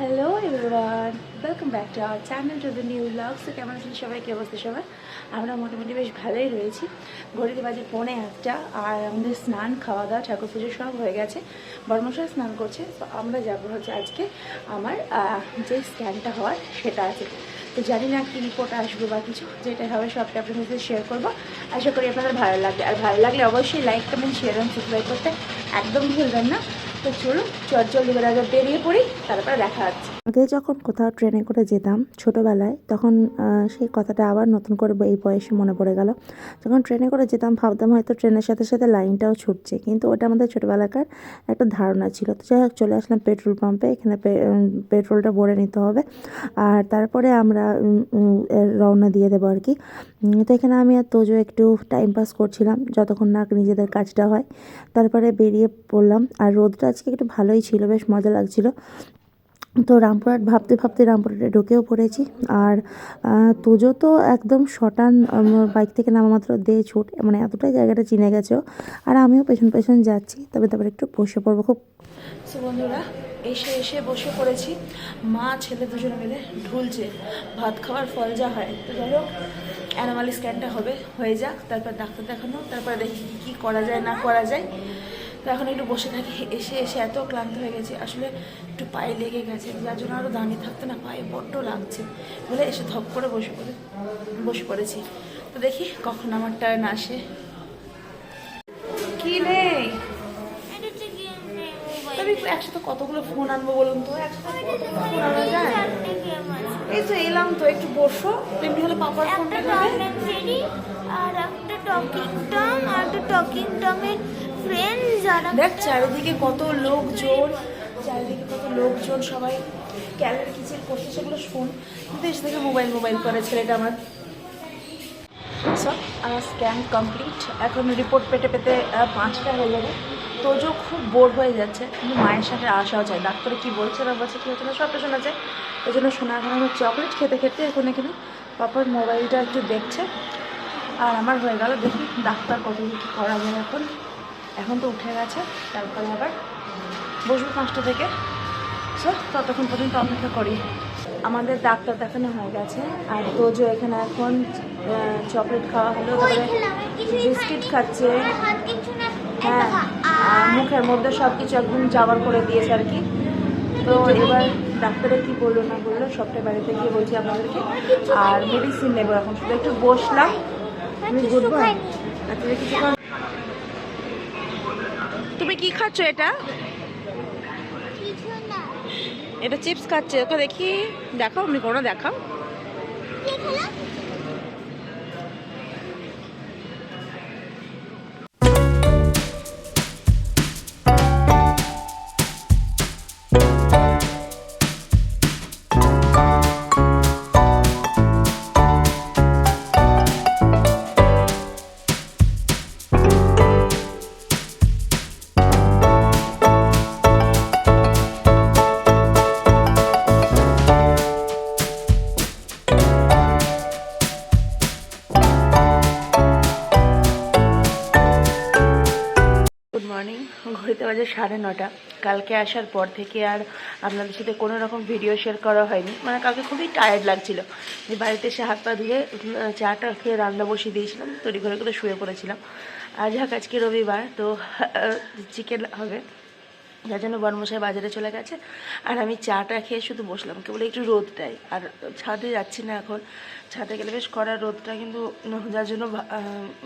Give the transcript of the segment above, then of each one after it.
Hello everyone, welcome back to our channel to the new blogs. তো কেমন আছেন সবাই, কী অবস্থা সবার? আমরা মোটামুটি বেশ ভালোই রয়েছি। ঘড়িতে বাজে 1:45 আর আমাদের স্নান খাওয়া দাওয়া ঠাকুর পুজো সব হয়ে গেছে। বর্মশাই স্নান করছে, তো আমরা যাবো হচ্ছে আজকে আমার যে স্ক্যানটা হওয়ার সেটা আছে। তো জানি না কী রিপোর্ট আসবে বা কিছু, যেটা হবে সবটা আপনাদের সাথে শেয়ার করবো। আশা করি আপনাদের ভালো লাগবে, আর ভালো লাগলে অবশ্যই লাইক কমেন্ট শেয়ার এবং সাবস্ক্রাইব করতে একদম ভুলবেন না। তো চলুন চল আগে বেরিয়ে পড়ি, তারপরে দেখা হচ্ছে। আগে যখন কোথাও ট্রেনে করে যেতাম ছোটোবেলায়, তখন সেই কথাটা আবার নতুন করে এই বয়সে মনে পড়ে গেল। যখন ট্রেনে করে যেতাম ভাবতাম হয়তো ট্রেনের সাথে সাথে লাইনটাও ছুটছে, কিন্তু ওটা আমাদের ছোটোবেলাকার একটা ধারণা ছিল। তো যাই হোক, চলে আসলাম পেট্রোল পাম্পে। এখানে পেট্রোলটা ভরে নিতে হবে, আর তারপরে আমরা রওনা দিয়ে দেবো আর কি। তো এখানে আমি আর তোজো একটু টাইম পাস করছিলাম যতক্ষণ না নিজেদের কাজটা হয়। তারপরে বেরিয়ে পড়লাম, আর রোদটা আজকে একটু ভালোই ছিল, বেশ মজা লাগছিল। তো রামপুরহাট ভাবতে ভাবতে রামপুরহাটে ঢুকেও পড়েছি। আর তোজো তো একদম শটান বাইক থেকে নামা মাত্র দে ছুট, মানে এতটাই জায়গাটা চিনে গেছেও। আর আমিও পেছন পেছন যাচ্ছি, তারপরে একটু বসে পড়বো। খুব সো বন্ধুরা, এসে বসে পড়েছি। মা ছেলে দুজনে মিলে ঢুলছে, ভাত খাওয়ার ফল যা হয়। তো যাই হোক, অ্যানোমালি স্ক্যানটা হয়ে যাক, তারপর ডাক্তার দেখানো, তারপরে দেখি কী করা যায় না করা যায়। তো এখন একটু বসে থাকি। এসে এত ক্লান্ত হয়ে গেছি, আসলে একটু পায়ে লেগে গেছে, যার জন্য আরও দাঁড়িয়ে থাকতে না পায়ে বড্ড লাগছে বলে এসে ধপ করে বসে পড়েছি। তো দেখি কখন আমার টার্ন আসে। কি নেই তবে একসাথে কতগুলো ফোন আনবো বলুন তো? একসাথে কতগুলো ফোন আনা যায়? এই তো এলাম, তো একটু বসো। তেমনি হলে পাপার ফোনটা আর একটা টকিং টম আর একটা টকিং টমের ফ্রেন্ড যারা দেখ চারিদিকে কত লোকজন, সবাই ক্যালের কিচেন করছে, সেগুলো ফোন, কিন্তু এসে থেকে মোবাইল করে ছেলেটা আমার। সো আমার স্ক্যান কমপ্লিট। এখন রিপোর্ট পেতে 5টা হয়ে যাবে। তোজো খুব বোর হয়ে যাচ্ছে, কিন্তু মায়ের সাথে আসাও চাই। ডাক্তারে কী বলছে না বলছে, কী হচ্ছে না, সবটা শোনা যায়। ওই জন্য শোনা, এখন আমার চকলেট খেতে এখন এখানে পাপার মোবাইলটা একটু দেখছে। আর আমার হয়ে গেল। দেখি ডাক্তার কত কী করা যায়। এখন তো উঠে গেছে, তারপরে আবার বসবো 5টা থেকে। সো ততক্ষণ পর্যন্ত অপেক্ষা করি। আমাদের ডাক্তার দেখানো হয়ে গেছে, আর তোজো এখানে এখন চকলেট খাওয়া হলো, তারপরে বিস্কিট খাচ্ছে। হ্যাঁ, মুখের মধ্যে সব কিছু একদম জাবার করে দিয়েছে আর কি। তো এবার ডাক্তারে কি বললো না বললো সবটাই বাড়িতে গিয়ে বলছি আপনাদেরকে। আর মেডিসিন নেবো, এখন শুধু একটু বসলাম। তুমি গুড বয়। আচ্ছা, কিছু তুমি কি খাচ্ছ? এটা চিপস খাচ্ছে। ওকে দেখি, দেখাও, আমি কোনো দেখাও। Good morning. ঘড়িতে বাজে 9:30। কালকে আসার পর থেকে আর আপনাদের সাথে কোনো রকম ভিডিও শেয়ার করা হয়নি। মানে কালকে খুবই টায়ার্ড লাগছিল, যে বাড়িতে এসে হাত পা ধুয়ে চাটা খেয়ে রান্না বসিয়ে দিয়েছিলাম, তৈরি করে শুয়ে পড়েছিলাম। আর যাক, আজকে রবিবার, তো চিকেন হবে, যার জন্য বর্মশাই বাজারে চলে গেছে। আর আমি চাটা খেয়ে শুধু বসলাম, কেবল একটু রোদটাই। আর ছাদে যাচ্ছি না এখন, ছাদে গেলে বেশ কড়া রোদটা, কিন্তু যার জন্য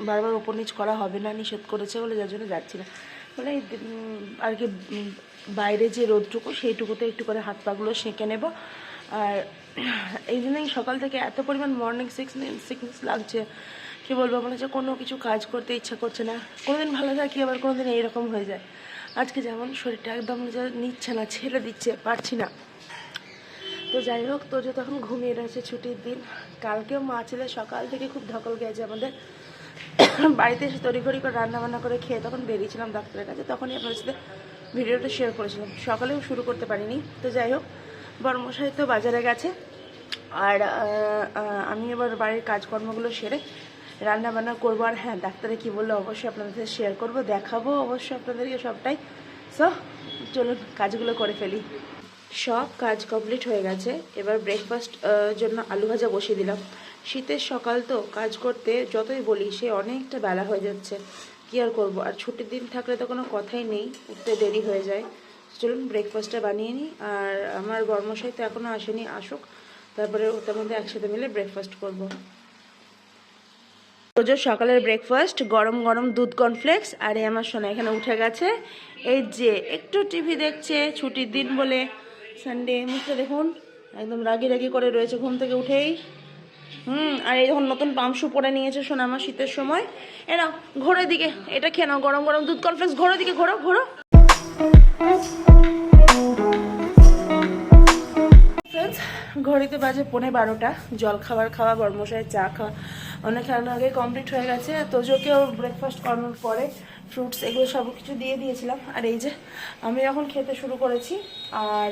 বারবার ওপর নিচ করা হবে না, নিষেধ করেছে বলে, যার জন্য যাচ্ছি না। বলে আর কি বাইরে যে রোদটুকু, সেইটুকুতে একটু করে হাত পাগুলো সেঁকে নেব। আর এই জন্যই সকাল থেকে এত পরিমাণ মর্নিং সিকনেস লাগছে, কী বলবো, মনে হচ্ছে কোনো কিছু কাজ করতে ইচ্ছা করছে না। কোনোদিন ভালো থাকি, আবার কোনোদিন এইরকম হয়ে যায়। আজকে যেমন শরীরটা একদম নিচ্ছে না, ছেড়ে দিচ্ছে, পারছি না। তো যাই হোক, তো যে তখন ঘুমিয়ে রয়েছে, ছুটির দিন। কালকেও মা ছেলে সকাল থেকে খুব ধকল গেছে আমাদের। বাড়িতে এসে তড়িঘড়ি করে রান্নাবান্না করে খেয়ে তখন বেরিয়েছিলাম ডাক্তারের কাছে, তখনই আপনার সাথে ভিডিওটা শেয়ার করেছিলাম। সকালেও শুরু করতে পারিনি। তো যাই হোক, বর্মশাই তো বাজারে গেছে, আর আমি এবার বাড়ির কাজকর্মগুলো সেরে রান্না বান্না করবো। আর হ্যাঁ, ডাক্তারে কি বললো অবশ্যই আপনাদের সাথে শেয়ার করবো, দেখাবো অবশ্যই আপনাদেরকে সবটাই। সো চলুন কাজগুলো করে ফেলি। সব কাজ কমপ্লিট হয়ে গেছে। এবার ব্রেকফাস্ট জন্য আলু ভাজা বসিয়ে দিলাম। শীতের সকাল তো কাজ করতে যতই বলি সে অনেকটা বেলা হয়ে যাচ্ছে, কী আর করবো। আর ছুটির দিন থাকলে তো কোনো কথাই নেই, উঠতে দেরি হয়ে যায়। চলুন ব্রেকফাস্টটা বানিয়ে নিই। আর আমার বর্মশাই তো এখনও আসেনি, আসুক, তারপরে ওটার মধ্যে একসাথে মিলে ব্রেকফাস্ট করবো। রোজ সকালের ব্রেকফাস্ট গরম গরম দুধ কর্নফ্লেক্স। আর এই আমার সোনা এখানে উঠে গেছে, এই যে একটু টিভি দেখছে, ছুটির দিন বলে সানডে। মুখটা দেখুন একদম রাগি রাগি করে রয়েছে ঘুম থেকে উঠেই। আর এই যখন নতুন পামশু পরে নিয়েছে সোনা আমার শীতের সময়। এরা ঘোরের দিকে, এটা খেয়ে নাও গরম গরম দুধ কর্নফ্লেক্স, ঘোরের দিকে ঘোরো ঘোরো। ঘড়িতে বাজে 11:30, জল খাবার খাওয়া, বর্মশায় চা খাওয়া অনেকক্ষণ আগে কমপ্লিট হয়ে গেছে। তোজোকেও ব্রেকফাস্ট করানোর পরে ফ্রুটস এগুলো সব কিছু দিয়ে দিয়েছিলাম। আর এই যে আমি এখন খেতে শুরু করেছি, আর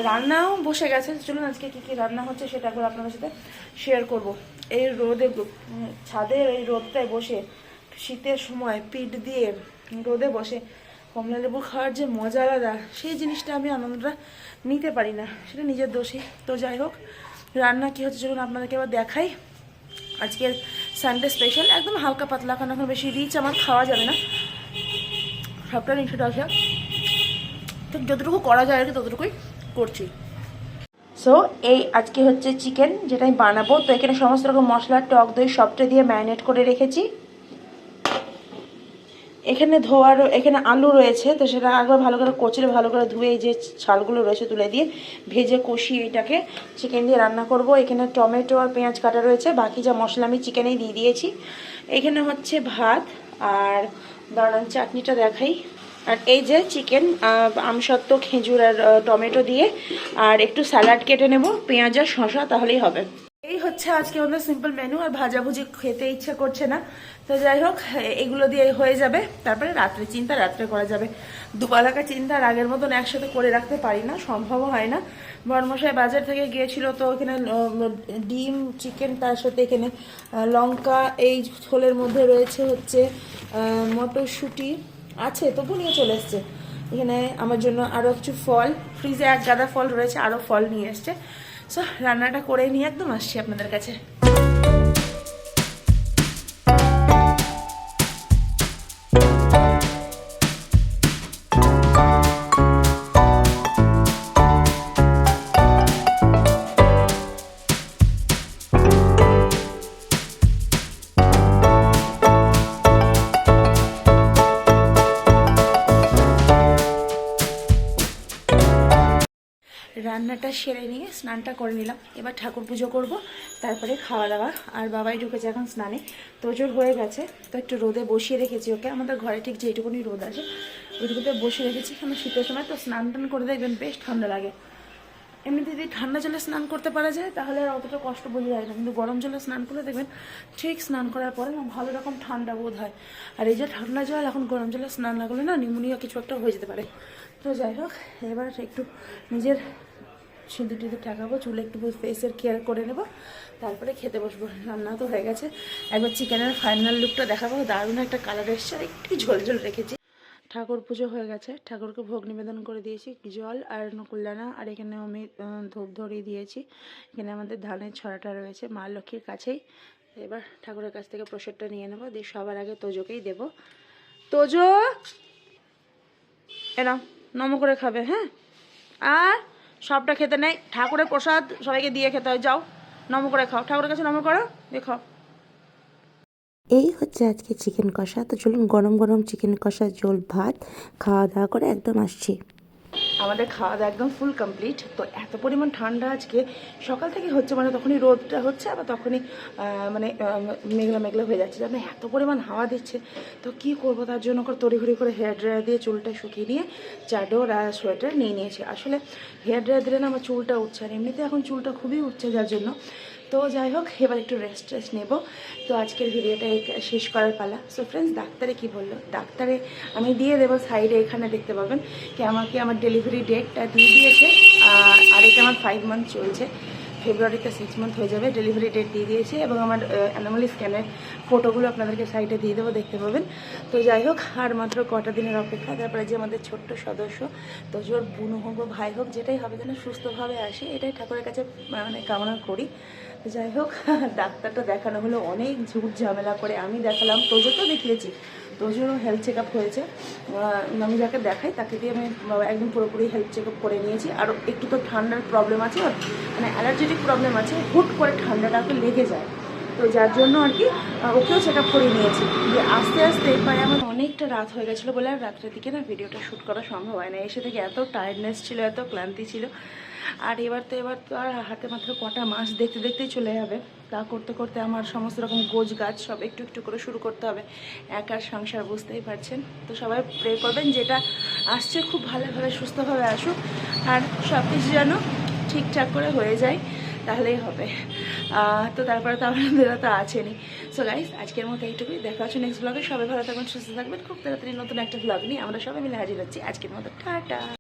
রান্নাও বসে গেছে। চলুন আজকে কী কী রান্না হচ্ছে সেটা একবার আপনাদের সাথে শেয়ার করব। এই রোদে, ছাদের এই রোদটায় বসে শীতের সময় পিঠ দিয়ে রোদে বসে কমলা লেবু খাওয়ার যে মজা আলাদা, সেই জিনিসটা আমি আনন্দটা নিতে পারি না, সেটা নিজের দোষী। তো যাই হোক, রান্না কী হচ্ছে চলুন আপনাদেরকে এবার দেখাই। আজকের সানডে স্পেশাল একদম হালকা পাতলা, কারণ এখন বেশি রিচ আমার খাওয়া যাবে না, সবটা নিচেটা আসা তো যতটুকু করা যায় আর কি ততটুকুই করছি। সো এই আজকে হচ্ছে চিকেন যেটা আমি বানাবো। তো এখানে সমস্ত রকম মশলা, টক দই সবটা দিয়ে ম্যারিনেট করে রেখেছি। এখানে এখানে আলু রয়েছে, তো সেটা একবার ভালো করে কচলে ভালো করে ধুয়ে এই যে ছালগুলো রয়েছে তুলে দিয়ে ভেজে কষিয়ে এটাকে চিকেন দিয়ে রান্না করব। এখানে টমেটো আর পেঁয়াজ কাটা রয়েছে, বাকি যা মশলা আমি চিকেনেই দিয়ে দিয়েছি। এখানে হচ্ছে ভাত, আর দাঁড়ান চাটনিটা দেখাই। আর এই যে চিকেন, আমসত্ত্ব, খেজুর আর টমেটো দিয়ে, আর একটু স্যালাড কেটে নেব, পেঁয়াজ আর শসা, তাহলেই হবে। এই হচ্ছে আজকে আমাদের সিম্পল মেনু। আর ভাজাভুজি খেতে ইচ্ছে করছে না, তো যাই হোক এগুলো দিয়ে হয়ে যাবে। তারপরে রাত্রে চিন্তা রাত্রে করা যাবে। দুবেলাকা চিন্তা আর আগের মতন একসাথে করে রাখতে পারি না, সম্ভবও হয় না। বর্মশাই বাজার থেকে গিয়েছিল, তো এখানে ডিম, চিকেন, তার সাথে এখানে লঙ্কা, এই ঝোলের মধ্যে রয়েছে হচ্ছে মটরশুঁটি আছে, তবু নিয়ে চলে এসছে। এখানে আমার জন্য আরও কিছু ফল, ফ্রিজে এক গাদা ফল রয়েছে, আরও ফল নিয়ে এসছে। সো রান্নাটা করে নিয়ে একদম আসছি আপনাদের কাছে। রান্নাটা সেরে নিয়ে স্নানটা করে নিলাম, এবার ঠাকুর পুজো করব, তারপরে খাওয়া দাওয়া। আর বাবাই ঢুকেছে এখন স্নানে, তোজোর হয়ে গেছে, তো একটু রোদে বসিয়ে রেখেছি ওকে। আমাদের ঘরে ঠিক যেটুকুনি রোদ আছে ওইটুকুতে বসিয়ে রেখেছি, কারণ শীতের সময় তো স্নান টান করে দেখবেন বেশ ঠান্ডা লাগে। এমনিতে যদি ঠান্ডা জলে স্নান করতে পারা যায় তাহলে আর অতটা কষ্ট বোঝা যায় না, কিন্তু গরম জলে স্নান করলে দেখবেন ঠিক স্নান করার পরে না ভালো রকম ঠান্ডা বোধ হয়। আর এই যে ঠান্ডা জল, এখন গরম জলে স্নান লাগলে না নিউমোনিয়া কিছু একটা হয়ে যেতে পারে। তো যাই হোক, এবার একটু নিজের সিঁদুর টিঁদুর ঠাকাবো, চুলে একটু ফেসের কেয়ার করে নেব, তারপরে খেতে বসবো। রান্না তো হয়ে গেছে, একবার চিকেনের ফাইনাল লুকটা দেখাবো। দারুণ একটা কালার এসছে, আর একটু ঝোল ঝোল রেখেছি। ঠাকুর পুজো হয়ে গেছে, ঠাকুরকে ভোগ নিবেদন করে দিয়েছি, জল আর নকুলদানা, আর এখানে আমি ধূপ ধরিয়ে দিয়েছি। এখানে আমাদের ধানের ছড়াটা রয়েছে মা লক্ষ্মীর কাছেই। এবার ঠাকুরের কাছ থেকে প্রসাদটা নিয়ে নেবো, দিয়ে সবার আগে তোজোকেই দেব। তোজো এনাও নম করে খাবে, হ্যাঁ? আর সবটা খেতে নেই, ঠাকুরের প্রসাদ সবাইকে দিয়ে খেতে হয়। যাও নম করে খাও, ঠাকুরের কাছে নম করো, দিয়ে খাও। এই হচ্ছে আজকে চিকেন কষা। তো চলুন গরম গরম চিকেন কষা, ঝোল ভাত খাওয়া দাওয়া করে একদম আসছি। আমাদের খাওয়া দাওয়া একদম ফুল কমপ্লিট। তো এত পরিমাণ ঠান্ডা আজকে সকাল থেকে হচ্ছে, মানে তখনই রোদটা হচ্ছে, আবার তখনই মানে মেঘলা মেঘলা হয়ে যাচ্ছে, যেন এত পরিমাণ হাওয়া দিচ্ছে। তো কি করব, তার জন্য তড়িঘড়ি করে হেয়ার ড্রায়ার দিয়ে চুলটা শুকিয়ে নিয়ে চাদর আর সোয়েটার নিয়ে নিয়েছি। আসলে হেয়ার ড্রায়ার দিলে না আমার চুলটা উঠছে, আর এমনিতে এখন চুলটা খুবই উঠছে, যার জন্য। তো যাই হোক, এবার একটু রেস্ট নেব। তো আজকের ভিডিওটা শেষ করার পালা। সো ফ্রেন্ডস, ডাক্তারে কি বললো, ডাক্তারে আমি দিয়ে দেবো সাইডে, এখানে দেখতে পাবেন কি আমাকে আমার ডেলিভারি ডেটটা দিয়ে দিয়েছে। আর এটা আমার 5 মান্থ চলছে। ফেব্রুয়ারিতে 6 মান্থ হয়ে যাবে। ডেলিভারি ডেট দিয়ে দিয়েছি এবং আমার অ্যানোমালি স্ক্যানের ফটোগুলো আপনাদেরকে সাইটে দিয়ে দেবো, দেখতে পাবেন। তো যাই হোক, আর মাত্র কটা দিনের অপেক্ষা, তারপরে যে আমাদের ছোট্ট সদস্য তোজোর বুনু হোক বা ভাই হোক, যেটাই হবে যেন সুস্থভাবে আসে, এটাই ঠাকুরের কাছে মানে কামনা করি। তো যাই হোক, ডাক্তারটা দেখানো হলো অনেক ঝুট ঝামেলা করে, আমি দেখালাম, তোজোকেও দেখিয়েছি, তোজোরও হেলথ চেক আপ হয়েছে। আমি যাকে দেখাই তাকে দিয়ে আমি একদম পুরোপুরি হেলথ চেক আপ করে নিয়েছি। আর একটু তো ঠান্ডার প্রবলেম আছে, মানে অ্যালার্জেটিক প্রবলেম আছে, হুট করে ঠান্ডাটা ওকে লেগে যায়, তো যার জন্য আর কি ওকেও চেক আপ করে নিয়েছি। যে আস্তে আস্তে প্রায় আমার অনেকটা রাত হয়ে গেছিলো বলে আর রাত্রের দিকে না ভিডিওটা শ্যুট করা সম্ভব হয় না। এসে থেকে এত টায়ার্ডনেস ছিল, এত ক্লান্তি ছিল। আর এবার তো আর হাতে মাত্র কটা মাস দেখতে দেখতেই চলে যাবে। তা করতে করতে আমার সমস্ত রকম গোছ গাছ সব একটু একটু করে শুরু করতে হবে। একার সংসার, বুঝতেই পারছেন। তো সবাই প্রে করবেন যেটা আসছে খুব ভালোভাবে সুস্থভাবে আসুক, আর সব কিছু যেন ঠিকঠাক করে হয়ে যায়, তাহলেই হবে। তো তারপরে তো আমাদের তো আছেনই। সো গাইস, আজকের মতো এইটুকুই। দেখা হচ্ছে নেক্সট ব্লগে। সবাই ভালো থাকবেন, সুস্থ থাকবেন। খুব তাড়াতাড়ি নতুন একটা ব্লগ নিয়ে আমরা সবাই মিলে হাজির হচ্ছি। আজকের মতো টাটা।